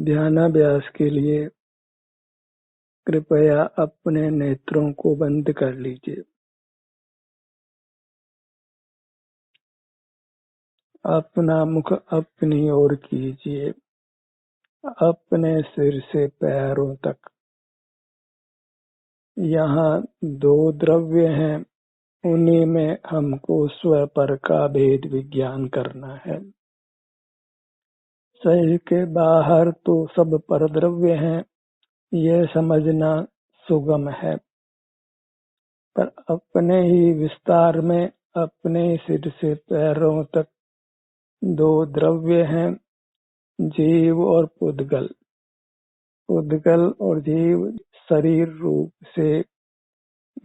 ध्यानाभ्यास के लिए कृपया अपने नेत्रों को बंद कर लीजिए। अपना मुख अपनी ओर कीजिए, अपने सिर से पैरों तक। यहाँ दो द्रव्य हैं, उन्हीं में हमको स्वपर का भेद विज्ञान करना है। शरीर के बाहर तो सब परद्रव्य हैं, यह समझना सुगम है, पर अपने ही विस्तार में अपने सिर से पैरों तक दो द्रव्य हैं, जीव और पुद्गल। पुद्गल और जीव शरीर रूप से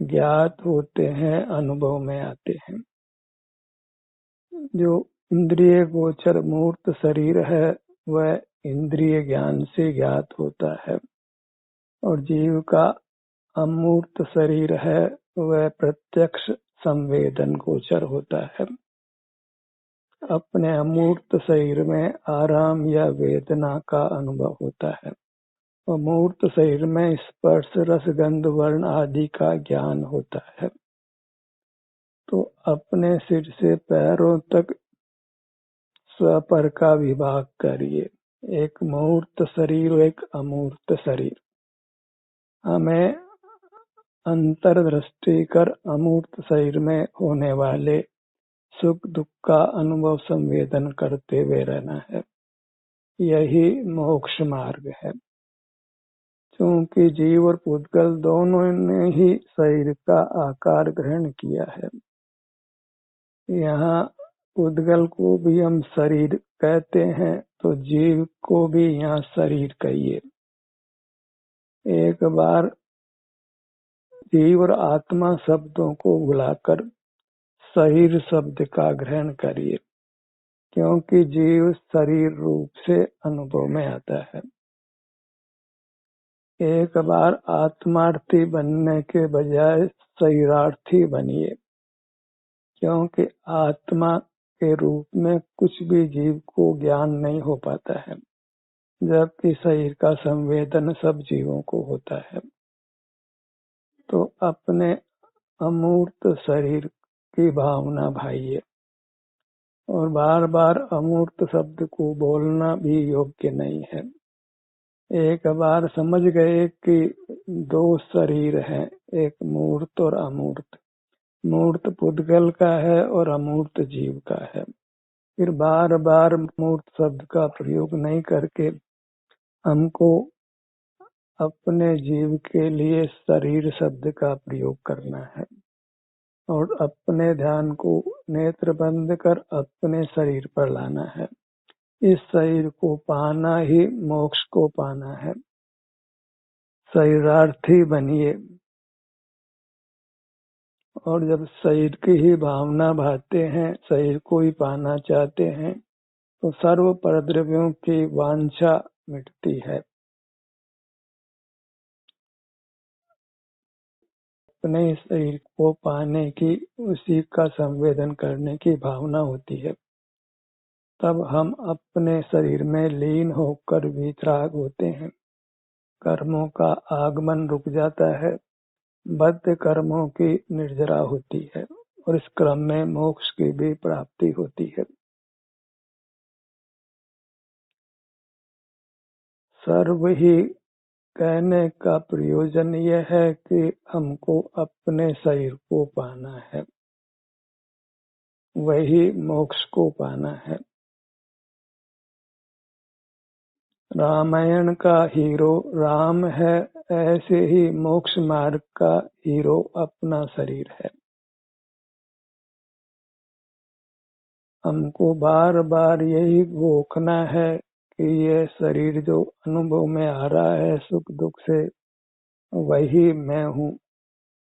ज्ञात होते हैं, अनुभव में आते हैं। जो इंद्रिय गोचर मूर्त शरीर है वह इंद्रिय ज्ञान से ज्ञात होता है, और जीव का अमूर्त शरीर है वह प्रत्यक्ष संवेदन गोचर होता है। अपने अमूर्त शरीर में आराम या वेदना का अनुभव होता है, और मूर्त शरीर में स्पर्श रस गंध वर्ण आदि का ज्ञान होता है। तो अपने सिर से पैरों तक स्वपर का विभाग करिए, एक मूर्त शरीर और एक अमूर्त शरीर। हमें अंतर्दृष्टि कर अमूर्त शरीर में होने वाले सुख दुख का अनुभव संवेदन करते हुए रहना है। यही मोक्ष मार्ग है। क्योंकि जीव और पुद्गल दोनों ने ही शरीर का आकार ग्रहण किया है। यहाँ पुद्गल को भी हम शरीर कहते हैं, तो जीव को भी यहाँ शरीर कहिए। एक बार जीव और आत्मा शब्दों को भुलाकर शरीर शब्द का ग्रहण करिए, क्योंकि जीव शरीर रूप से अनुभव में आता है। एक बार आत्मार्थी बनने के बजाय शरीरार्थी बनिए, क्योंकि आत्मा के रूप में कुछ भी जीव को ज्ञान नहीं हो पाता है, जबकि शरीर का संवेदन सब जीवों को होता है। तो अपने अमूर्त शरीर की भावना भाइये, और बार बार अमूर्त शब्द को बोलना भी योग्य नहीं है। एक बार समझ गए कि दो शरीर हैं, एक मूर्त और अमूर्त। मूर्त पुद्गल का है और अमूर्त जीव का है। फिर बार बार मूर्त शब्द का प्रयोग नहीं करके हमको अपने जीव के लिए शरीर शब्द का प्रयोग करना है, और अपने ध्यान को नेत्र बंद कर अपने शरीर पर लाना है। इस शरीर को पाना ही मोक्ष को पाना है। शरीरार्थी बनिए, और जब शरीर की ही भावना भाते हैं, शरीर को ही पाना चाहते हैं, तो सर्व परद्रव्यों की वांछा मिटती है। अपने शरीर को पाने की, उसी का संवेदन करने की भावना होती है। तब हम अपने शरीर में लीन होकर वितराग होते हैं। कर्मों का आगमन रुक जाता है, बद्ध कर्मों की निर्जरा होती है, और इस क्रम में मोक्ष की भी प्राप्ति होती है। सर्व ही कहने का प्रयोजन यह है कि हमको अपने शरीर को पाना है, वही मोक्ष को पाना है। रामायण का हीरो राम है, ऐसे ही मोक्ष मार्ग का हीरो अपना शरीर है। हमको बार बार यही घोखना है कि ये शरीर जो अनुभव में आ रहा है सुख दुख से, वही मैं हूँ।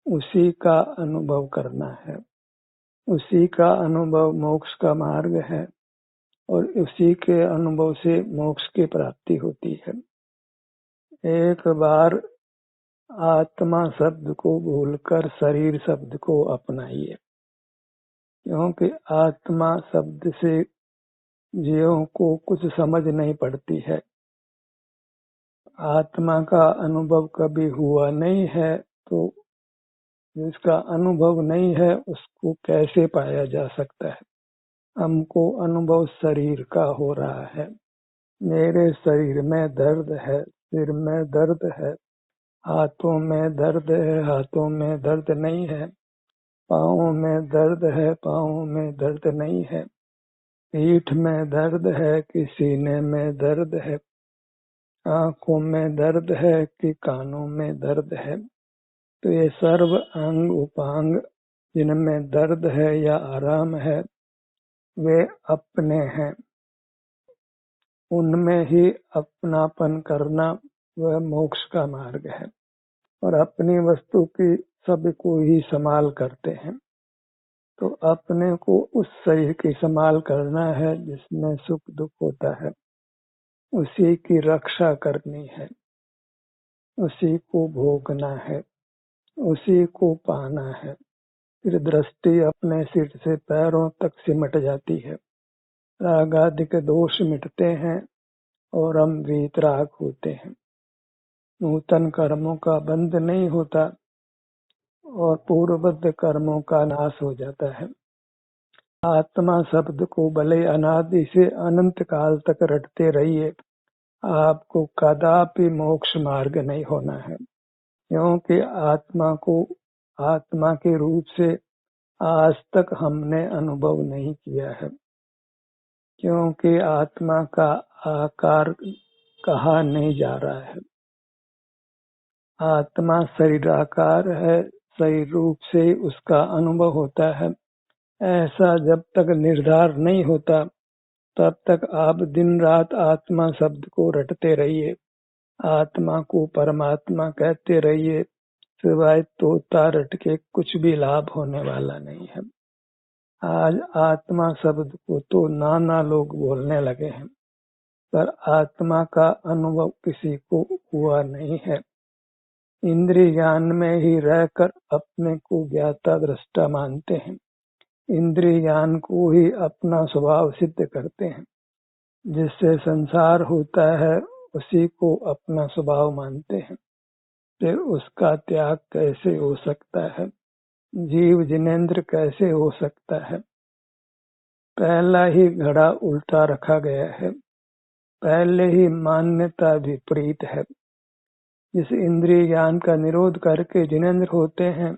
उसी का अनुभव करना है। उसी का अनुभव मोक्ष का मार्ग है, और उसी के अनुभव से मोक्ष की प्राप्ति होती है। एक बार आत्मा शब्द को भूलकर शरीर शब्द को अपनाइए, क्योंकि आत्मा शब्द से जीवों को कुछ समझ नहीं पड़ती है। आत्मा का अनुभव कभी हुआ नहीं है, तो जिसका अनुभव नहीं है उसको कैसे पाया जा सकता है। हमको अनुभव शरीर का हो रहा है। मेरे शरीर में दर्द है, सिर में दर्द है, हाथों में दर्द है, हाथों में दर्द नहीं है, पाँवों में दर्द है, पाँवों में दर्द नहीं है, पीठ में दर्द है कि सीने में दर्द है, आंखों में दर्द है कि कानों में दर्द है। तो ये सर्व अंग उपांग जिनमें दर्द है या आराम है, वे अपने हैं। उनमें ही अपनापन करना वह मोक्ष का मार्ग है। और अपनी वस्तु की सभी को ही संभाल करते हैं। तो अपने को उस शरीर की संभाल करना है जिसमें सुख दुख होता है, उसी की रक्षा करनी है, उसी को भोगना है, उसी को पाना है। फिर दृष्टि अपने सिर से पैरों तक सिमट जाती है, राग आदि के दोष मिटते हैं और हम वीतराग होते हैं। नूतन कर्मों का बंध नहीं होता और पूर्वबद्ध कर्मों का नाश हो जाता है। आत्मा शब्द को भले अनादि से अनंत काल तक रटते रहिए, आपको कदापि मोक्ष मार्ग नहीं होना है, क्योंकि आत्मा को आत्मा के रूप से आज तक हमने अनुभव नहीं किया है। क्योंकि आत्मा का आकार कहा नहीं जा रहा है। आत्मा शरीराकार है, शरीर रूप से उसका अनुभव होता है। ऐसा जब तक निर्धार नहीं होता तब तक आप दिन रात आत्मा शब्द को रटते रहिए, आत्मा को परमात्मा कहते रहिए, सिवाय तोता रट के कुछ भी लाभ होने वाला नहीं है। आज आत्मा शब्द को तो नाना लोग बोलने लगे हैं, पर आत्मा का अनुभव किसी को हुआ नहीं है। इंद्रिय ज्ञान में ही रहकर अपने को ज्ञाता दृष्टा मानते हैं, इंद्रिय ज्ञान को ही अपना स्वभाव सिद्ध करते हैं। जिससे संसार होता है उसी को अपना स्वभाव मानते हैं। फिर उसका त्याग कैसे हो सकता है, जीव जिनेंद्र कैसे हो सकता है। पहला ही घड़ा उल्टा रखा गया है, पहले ही मान्यता विपरीत है। जिस इंद्रिय ज्ञान का निरोध करके जिनेंद्र होते हैं,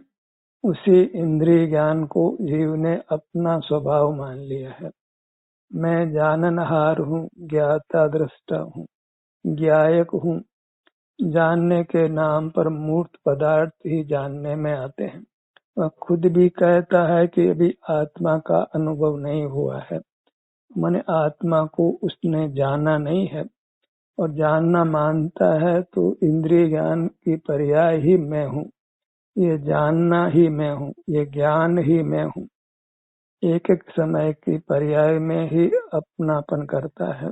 उसी इंद्रिय ज्ञान को जीव ने अपना स्वभाव मान लिया है। मैं जाननहार हूँ, ज्ञाता दृष्टा हूँ, ज्ञायक हूँ। जानने के नाम पर मूर्त पदार्थ ही जानने में आते हैं। वह खुद भी कहता है कि अभी आत्मा का अनुभव नहीं हुआ है, माने आत्मा को उसने जाना नहीं है। और जानना मानता है तो इंद्रिय ज्ञान की पर्याय ही मैं हूँ, ये जानना ही मैं हूँ, ये ज्ञान ही मैं हूँ। एक एक समय की पर्याय में ही अपनापन करता है।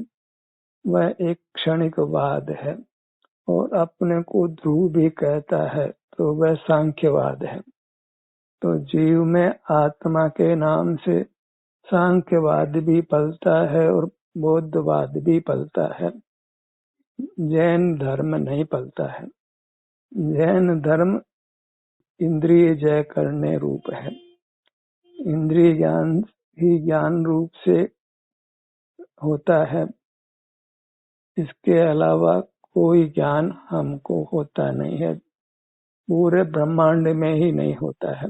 वह एक क्षणिक वाद है। और अपने को ध्रुव भी कहता है तो वह सांख्यवाद है। तो जीव में आत्मा के नाम से सांख्यवाद भी पलता है और बौद्धवाद भी पलता है, जैन धर्म नहीं पलता है। जैन धर्म इंद्रिय जय करने रूप है, इंद्रिय ज्ञान ही ज्ञान रूप से होता है। इसके अलावा कोई ज्ञान हमको होता नहीं है, पूरे ब्रह्मांड में ही नहीं होता है।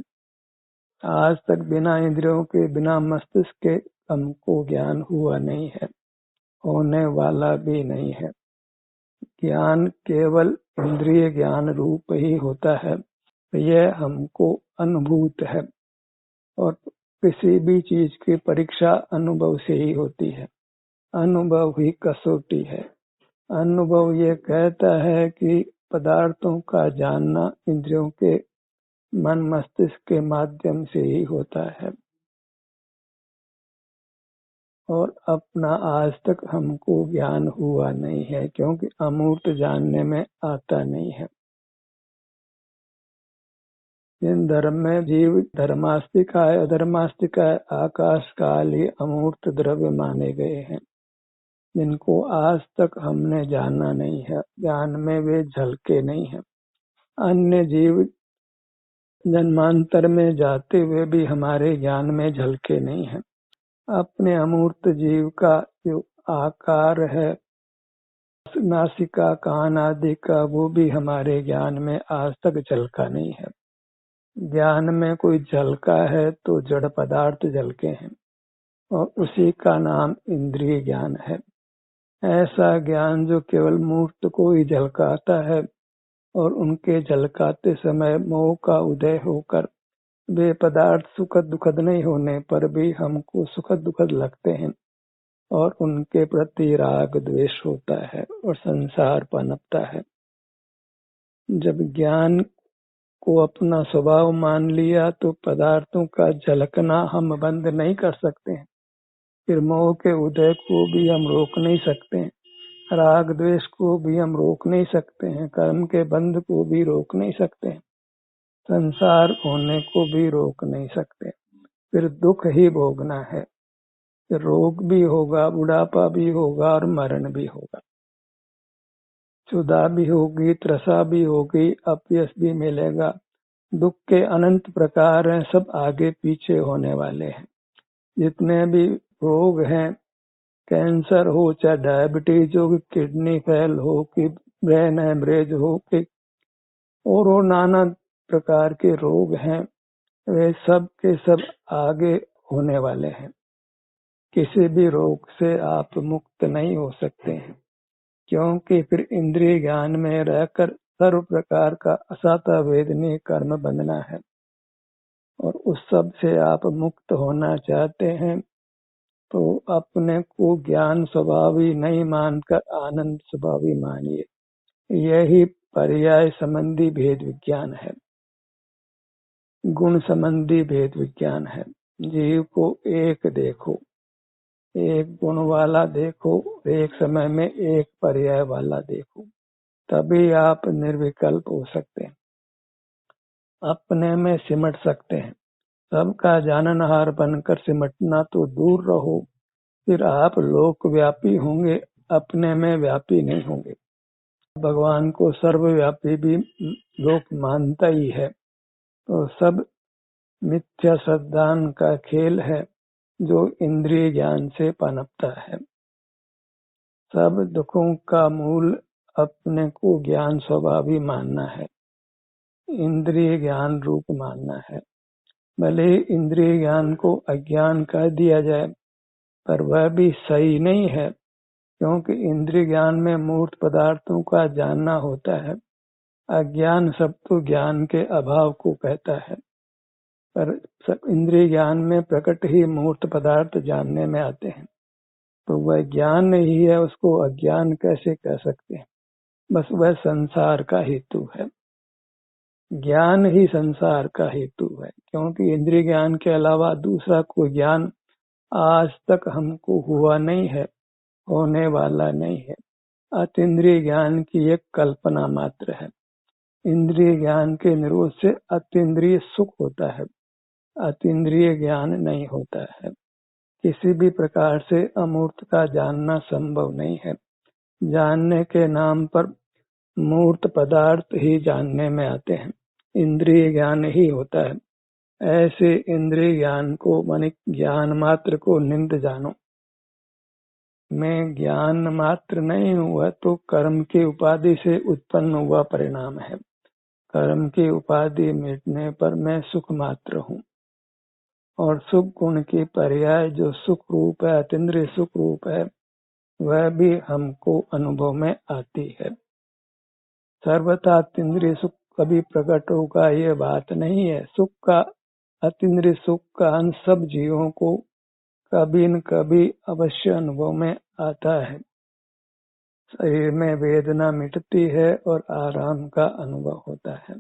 आज तक बिना इंद्रियों के, बिना मस्तिष्क के हमको ज्ञान हुआ नहीं है, होने वाला भी नहीं है। ज्ञान केवल इंद्रिय ज्ञान रूप ही होता है, यह हमको अनुभूत है। और किसी भी चीज की परीक्षा अनुभव से ही होती है, अनुभव ही कसौटी है। अनुभव ये कहता है कि पदार्थों का जानना इंद्रियों के मन मस्तिष्क के माध्यम से ही होता है। और अपना आज तक हमको ज्ञान हुआ नहीं है, क्योंकि अमूर्त जानने में आता नहीं है। इन धर्म में जीव धर्मास्तिकाय अधर्मास्तिकाय आकाश काल ही अमूर्त द्रव्य माने गए हैं। जिनको आज तक हमने जाना नहीं है, ज्ञान में वे झलके नहीं है। अन्य जीव जन्मांतर में जाते हुए भी हमारे ज्ञान में झलके नहीं है। अपने अमूर्त जीव का जो आकार है, नासिका कान आदि का, वो भी हमारे ज्ञान में आज तक झलका नहीं है। ज्ञान में कोई झलका है तो जड़ पदार्थ झलके हैं, और उसी का नाम इंद्रिय ज्ञान है। ऐसा ज्ञान जो केवल मूर्त को ही झलकाता है, और उनके झलकाते समय मोह का उदय होकर वे पदार्थ सुखद दुखद नहीं होने पर भी हमको सुखद दुखद लगते हैं, और उनके प्रति राग द्वेष होता है और संसार पनपता है। जब ज्ञान को अपना स्वभाव मान लिया तो पदार्थों का झलकना हम बंद नहीं कर सकते हैं, फिर मोह के उदय को भी हम रोक नहीं सकते हैं, राग द्वेष को भी हम रोक नहीं सकते हैं, कर्म के बंध को भी रोक नहीं सकते हैं, संसार होने को भी रोक नहीं सकते। फिर दुख ही भोगना है, फिर रोग भी होगा, बुढ़ापा भी होगा और मरण भी होगा, क्षुधा भी होगी, त्रसा भी होगी, अपयश भी मिलेगा। दुख के अनंत प्रकार हैं, सब आगे पीछे होने वाले हैं। जितने भी रोग हैं, कैंसर हो, चाहे डायबिटीज हो, किडनी फेल हो, कि ब्रेन हेमरेज हो, कि और नाना प्रकार के रोग हैं, वे सब के सब आगे होने वाले हैं। किसी भी रोग से आप मुक्त नहीं हो सकते हैं, क्योंकि फिर इंद्रिय ज्ञान में रहकर सर्व प्रकार का असाता वेदनीय कर्म बंधना है, और उस सब से आप मुक्त होना चाहते हैं तो अपने को ज्ञान स्वभावी नहीं मानकर आनंद स्वभावी मानिए। यही पर्याय संबंधी भेद विज्ञान है, गुण संबंधी भेद विज्ञान है। जीव को एक देखो, एक गुण वाला देखो, एक समय में एक पर्याय वाला देखो, तभी आप निर्विकल्प हो सकते हैं, अपने में सिमट सकते हैं। सबका जाननहार बनकर सिमटना तो दूर रहो, फिर आप लोक व्यापी होंगे, अपने में व्यापी नहीं होंगे। भगवान को सर्वव्यापी भी लोक मानता ही है, तो सब मिथ्या श्रद्धान का खेल है जो इंद्रिय ज्ञान से पनपता है। सब दुखों का मूल अपने को ज्ञान स्वभावी मानना है, इंद्रिय ज्ञान रूप मानना है। भले ही इंद्रिय ज्ञान को अज्ञान कह दिया जाए, पर वह भी सही नहीं है, क्योंकि इंद्रिय ज्ञान में मूर्त पदार्थों का जानना होता है। अज्ञान सब तो ज्ञान के अभाव को कहता है, पर इंद्रिय ज्ञान में प्रकट ही मूर्त पदार्थ जानने में आते हैं, तो वह ज्ञान नहीं है, उसको अज्ञान कैसे कह सकते हैं। बस वह संसार का हेतु है, ज्ञान ही संसार का हेतु है, क्योंकि इंद्रिय ज्ञान के अलावा दूसरा कोई ज्ञान आज तक हमको हुआ नहीं है, होने वाला नहीं है। अतीन्द्रिय ज्ञान की एक कल्पना मात्र है। इंद्रिय ज्ञान के निरोध से अतीन्द्रिय सुख होता है, अतीन्द्रिय ज्ञान नहीं होता है। किसी भी प्रकार से अमूर्त का जानना संभव नहीं है। जानने के नाम पर मूर्त पदार्थ ही जानने में आते हैं, इंद्रिय ज्ञान ही होता है। ऐसे इंद्रिय ज्ञान को माने ज्ञान मात्र को निंद जानो। मैं ज्ञान मात्र नहीं हुआ तो कर्म की उपाधि से उत्पन्न हुआ परिणाम है। कर्म की उपाधि मिटने पर मैं सुख मात्र हूँ, और सुख गुण की पर्याय जो सुख रूप है, अतीन्द्रिय सुख रूप है, वह भी हमको अनुभव में आती है। सर्वथा अतीन्द्रिय सुख कभी प्रकट होगा ये बात नहीं है। सुख का, अतीन्द्रिय सुख का अंश सब जीवों को कभी न कभी अवश्य अनुभव में आता है। शरीर में वेदना मिटती है और आराम का अनुभव होता है,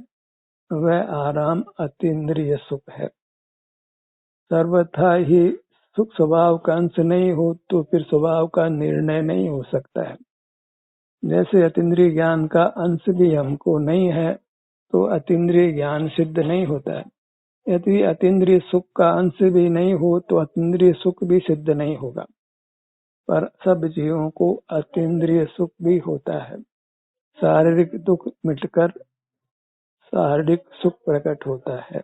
वह आराम अतीन्द्रिय सुख है। सर्वथा ही सुख स्वभाव का अंश नहीं हो तो फिर स्वभाव का निर्णय नहीं हो सकता है। जैसे अतीन्द्रिय ज्ञान का अंश भी हमको नहीं है तो अतीन्द्रिय ज्ञान सिद्ध नहीं होता है। यदि अतीन्द्रिय सुख का अंश भी नहीं हो तो अतीन्द्रिय सुख भी सिद्ध नहीं होगा। पर सब जीवों को अतीन्द्रिय सुख भी होता है। शारीरिक दुख मिटकर शारीरिक सुख प्रकट होता है।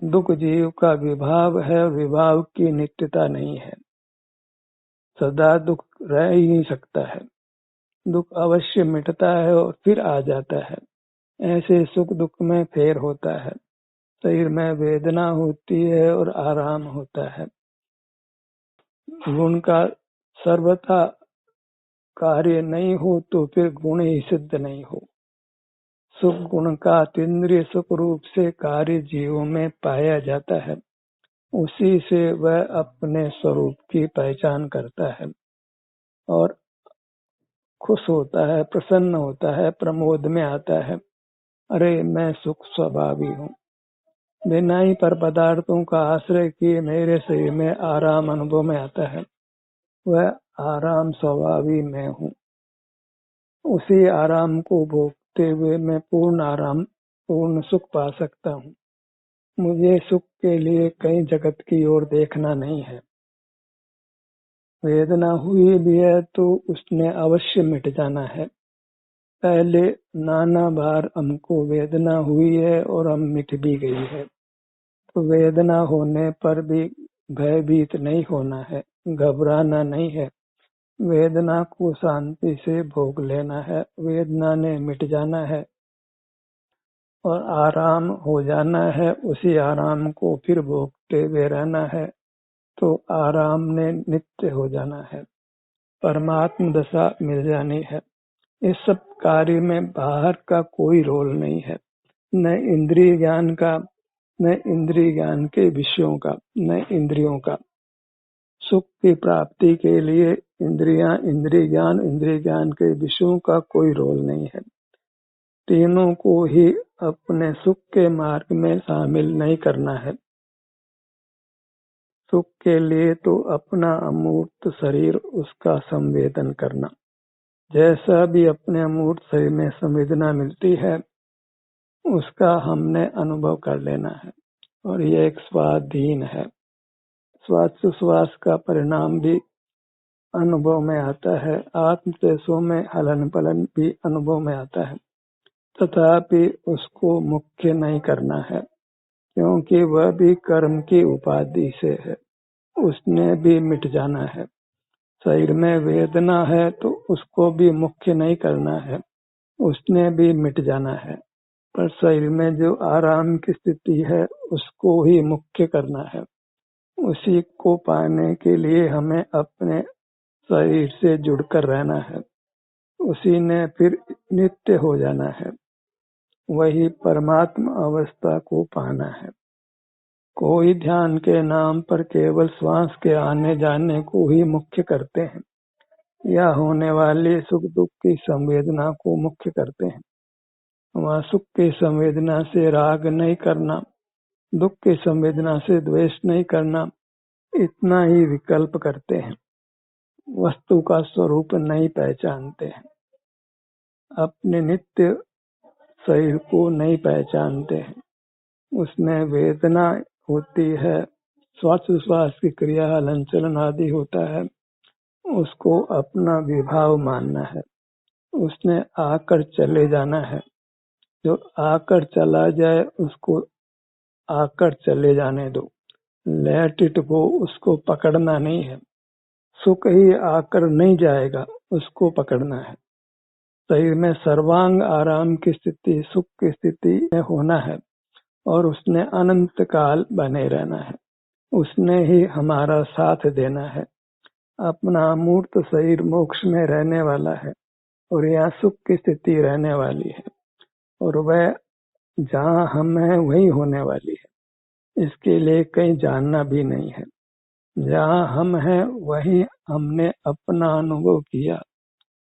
दुख जीव का विभाव है, विभाव की नित्यता नहीं है। सदा दुख रह ही नहीं सकता है। दुख अवश्य मिटता है और फिर आ जाता है। ऐसे सुख दुख में फेर होता है। शरीर में वेदना होती है और आराम होता है। गुण का सर्वथा कार्य नहीं हो तो फिर गुण ही सिद्ध नहीं हो। सुख गुण का अतीन्द्रिय सुख रूप से कार्य जीवों में पाया जाता है। उसी से वह अपने स्वरूप की पहचान करता है और खुश होता है, प्रसन्न होता है, प्रमोद में आता है। अरे मैं सुख स्वभावी हूँ। बिना ही पर पदार्थों का आश्रय किए मेरे शरीर में आराम अनुभव में आता है। वह आराम स्वभावी मैं हूँ। उसी आराम को भोगते हुए मैं पूर्ण आराम, पूर्ण सुख पा सकता हूँ। मुझे सुख के लिए कहीं जगत की ओर देखना नहीं है। वेदना हुई भी है तो उसने अवश्य मिट जाना है। पहले नाना बार हमको वेदना हुई है और हम मिट भी गई है। तो वेदना होने पर भी भयभीत नहीं होना है, घबराना नहीं है। वेदना को शांति से भोग लेना है। वेदना ने मिट जाना है और आराम हो जाना है। उसी आराम को फिर भोगते हुए रहना है तो आराम ने नित्य हो जाना है। परमात्म दशा मिल जानी है। इस सब कार्य में बाहर का कोई रोल नहीं है, न इंद्रिय ज्ञान का, न इंद्रिय ज्ञान के विषयों का, न इंद्रियों का। सुख की प्राप्ति के लिए इंद्रियां, इंद्रिय ज्ञान के विषयों का कोई रोल नहीं है। तीनों को ही अपने सुख के मार्ग में शामिल नहीं करना है। सुख के लिए तो अपना अमूर्त शरीर, उसका संवेदन करना। जैसा भी अपने अमूर्त शरीर में संवेदना मिलती है उसका हमने अनुभव कर लेना है और यह एक स्वाधीन है। श्वास का परिणाम भी अनुभव में आता है। आत्म तेजों में हलन पलन भी अनुभव में आता है। तथापि उसको मुख्य नहीं करना है, क्योंकि वह भी कर्म की उपाधि से है। उसने भी मिट जाना है। शरीर में वेदना है तो उसको भी मुख्य नहीं करना है, उसने भी मिट जाना है। पर शरीर में जो आराम की स्थिति है उसको ही मुख्य करना है। उसी को पाने के लिए हमें अपने शरीर से जुड़कर रहना है। उसी ने फिर नित्य हो जाना है। वही परमात्मा अवस्था को पाना है। कोई ध्यान के नाम पर केवल श्वास के आने जाने को ही मुख्य करते हैं या होने वाले सुख दुख की संवेदना को मुख्य करते हैं। वहाँ सुख की संवेदना से राग नहीं करना, दुख की संवेदना से द्वेष नहीं करना, इतना ही विकल्प करते हैं। वस्तु का स्वरूप नहीं पहचानते हैं। अपने नित्य शरीर को नहीं पहचानते हैं। उसमें वेदना होती है, श्वास की क्रिया, हलन चलन आदि होता है, उसको अपना विभाव मानना है। उसने आकर चले जाना है। जो आकर चला जाए उसको आकर चले जाने दो, लेट इट गो। उसको पकड़ना नहीं है। सुख ही आकर नहीं जाएगा, उसको पकड़ना है। शरीर में सर्वांग आराम की स्थिति, सुख की स्थिति में होना है और उसने अनंत काल बने रहना है। उसने ही हमारा साथ देना है। अपना मूर्त शरीर मोक्ष में रहने वाला है और यहाँ सुख की स्थिति रहने वाली है और वह जहाँ हम हैं वही होने वाली है। इसके लिए कहीं जानना भी नहीं है। जहाँ हम हैं वही हमने अपना अनुभव किया।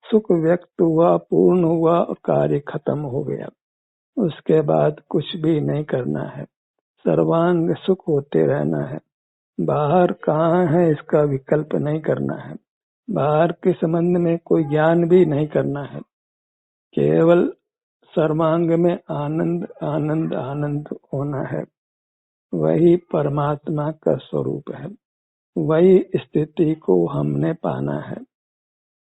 सुख व्यक्त हुआ, पूर्ण हुआ और कार्य खत्म हो गया। उसके बाद कुछ भी नहीं करना है। सर्वांग सुख होते रहना है। बाहर कहाँ है इसका विकल्प नहीं करना है। बाहर के संबंध में कोई ज्ञान भी नहीं करना है। केवल सर्वांग में आनंद आनंद आनंद होना है। वही परमात्मा का स्वरूप है। वही स्थिति को हमने पाना है,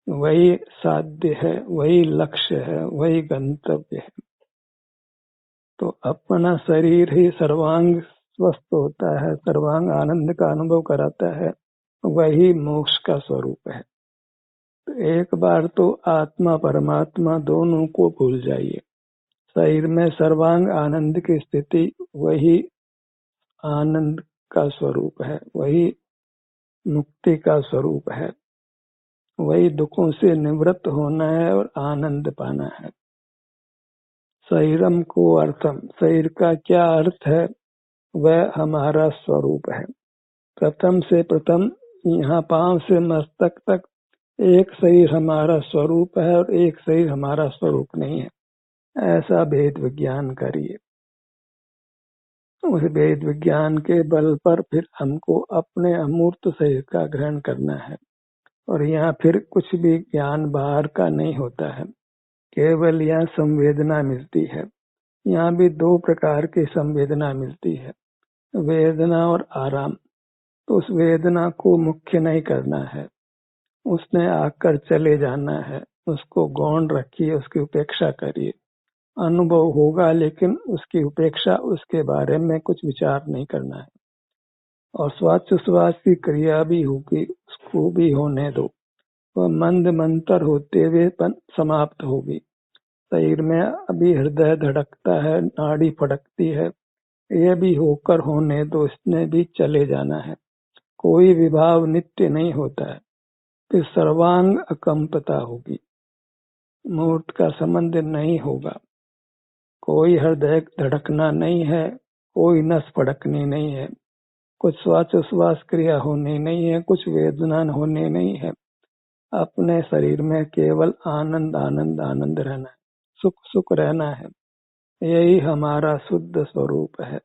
वही साध्य है, वही लक्ष्य है, वही गंतव्य है। तो अपना शरीर ही सर्वांग स्वस्थ होता है, सर्वांग आनंद का अनुभव कराता है, वही मोक्ष का स्वरूप है। तो एक बार तो आत्मा परमात्मा दोनों को भूल जाइए। शरीर में सर्वांग आनंद की स्थिति वही आनंद का स्वरूप है, वही मुक्ति का स्वरूप है, वही दुखों से निवृत्त होना है और आनंद पाना है। शरीरम को अर्थम, शरीर का क्या अर्थ है? वह हमारा स्वरूप है। प्रथम से प्रथम यहाँ पांव से मस्तक तक एक शरीर हमारा स्वरूप है और एक शरीर हमारा स्वरूप नहीं है, ऐसा भेद विज्ञान करिए। उस भेद विज्ञान के बल पर फिर हमको अपने अमूर्त शरीर का ग्रहण करना है। और यहाँ फिर कुछ भी ज्ञान बाहर का नहीं होता है, केवल यहाँ संवेदना मिलती है। यहाँ भी दो प्रकार की संवेदना मिलती है, वेदना और आराम। तो उस वेदना को मुख्य नहीं करना है, उसने आकर चले जाना है, उसको गौण रखिए, उसकी उपेक्षा करिए। अनुभव होगा लेकिन उसकी उपेक्षा, उसके बारे में कुछ विचार नहीं करना है। और श्वासोच्छ्वास की क्रिया भी होगी, उसको भी होने दो, वह मंद मंतर होते हुए समाप्त होगी। शरीर में अभी हृदय धड़कता है, नाड़ी फड़कती है, यह भी होकर होने दो, इसने भी चले जाना है। कोई विभाव नित्य नहीं होता है, फिर सर्वांग अकंपता होगी, मूर्त का संबंध नहीं होगा। कोई हृदय धड़कना नहीं है, कोई नस फड़कनी नहीं है, कुछ श्वासोच्छ्वास क्रिया होनी नहीं है, कुछ वेदना होने नहीं है। अपने शरीर में केवल आनंद आनंद आनंद रहना है, सुख सुख रहना है, यही हमारा शुद्ध स्वरूप है।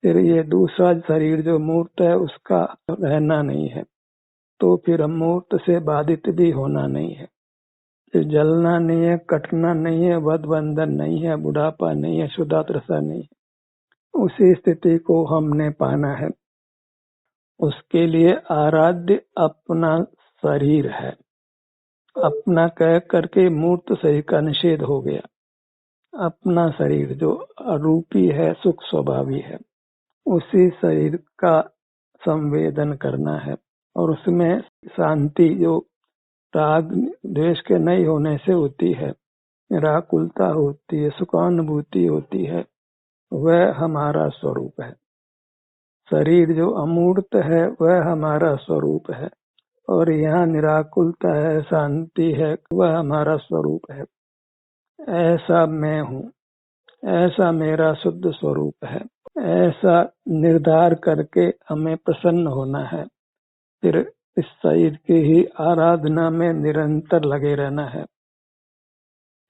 फिर ये दूसरा शरीर जो मूर्त है उसका रहना नहीं है, तो फिर मूर्त से बाधित भी होना नहीं है, फिर जलना नहीं है, कटना नहीं है, वध बंधन नहीं है, बुढ़ापा नहीं है, शुद्धात्रसा नहीं है। उसी स्थिति को हमने पाना है। उसके लिए आराध्य अपना शरीर है। अपना कह करके मूर्त शरीर का निषेध हो गया। अपना शरीर जो अरूपी है, सुख स्वभावी है, उसी शरीर का संवेदन करना है। और उसमें शांति जो राग द्वेष के नहीं होने से होती है, निराकुलता होती है, सुखानुभूति होती है, वह हमारा स्वरूप है। शरीर जो अमूर्त है वह हमारा स्वरूप है, और यहाँ निराकुलता है, शांति है, वह हमारा स्वरूप है। ऐसा मैं हूँ, ऐसा मेरा शुद्ध स्वरूप है, ऐसा निर्धार करके हमें प्रसन्न होना है। फिर इस शरीर की ही आराधना में निरंतर लगे रहना है,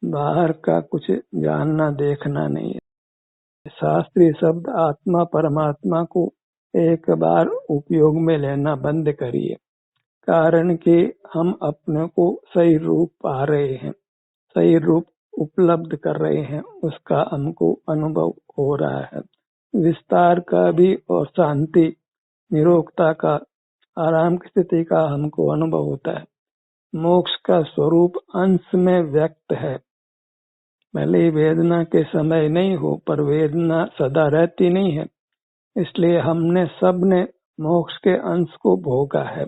बाहर का कुछ जानना देखना नहीं है। शास्त्रीय शब्द आत्मा परमात्मा को एक बार उपयोग में लेना बंद करिए, कारण कि हम अपने को सही रूप पा रहे हैं, सही रूप उपलब्ध कर रहे हैं, उसका हमको अनुभव हो रहा है। विस्तार का भी और शांति निरोगता का, आराम की स्थिति का हमको अनुभव होता है। मोक्ष का स्वरूप अंश में व्यक्त है, भले वेदना के समय नहीं हो, पर वेदना सदा रहती नहीं है, इसलिए हमने सबने मोक्ष के अंश को भोगा है,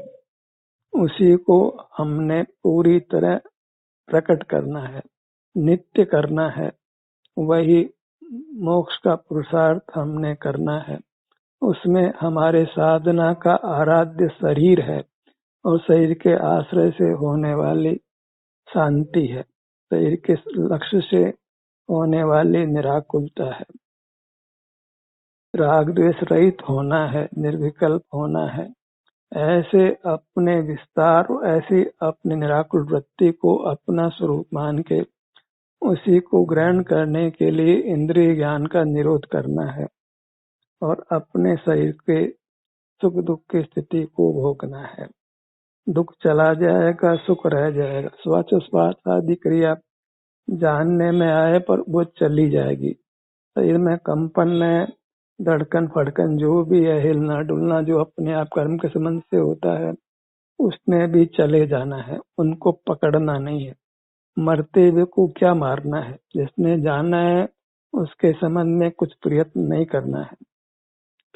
उसी को हमने पूरी तरह प्रकट करना है, नित्य करना है। वही मोक्ष का पुरुषार्थ हमने करना है। उसमें हमारे साधना का आराध्य शरीर है, और शरीर के आश्रय से होने वाली शांति है, शरीर के लक्ष्य से होने वाली निराकुलता है। राग द्वेष रहित होना है, निर्विकल्प होना है। ऐसे अपने विस्तार, ऐसी अपनी निराकुल वृत्ति को अपना स्वरूप मान के उसी को ग्रहण करने के लिए इंद्रिय ज्ञान का निरोध करना है, और अपने शरीर के सुख दुख की स्थिति को भोगना है। दुख चला जाएगा, सुख रह जाएगा। श्वासोच्छ्वास आदि क्रिया जानने में आए पर वो चली जाएगी। शरीर में कंपन है, धड़कन फड़कन जो भी है, हिलना डुलना जो अपने आप कर्म के संबंध से होता है, उसने भी चले जाना है, उनको पकड़ना नहीं है। मरते हुए को क्या मारना है? जिसने जाना है उसके संबंध में कुछ प्रयत्न नहीं करना है।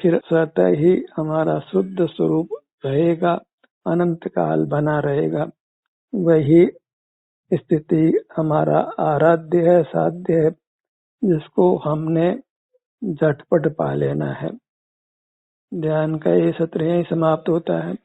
फिर स्वतः ही हमारा शुद्ध स्वरूप रहेगा, अनंत काल बना रहेगा। वही स्थिति हमारा आराध्य है, साध्य है, जिसको हमने झटपट पा लेना है। ध्यान का ये सत्र यही समाप्त होता है।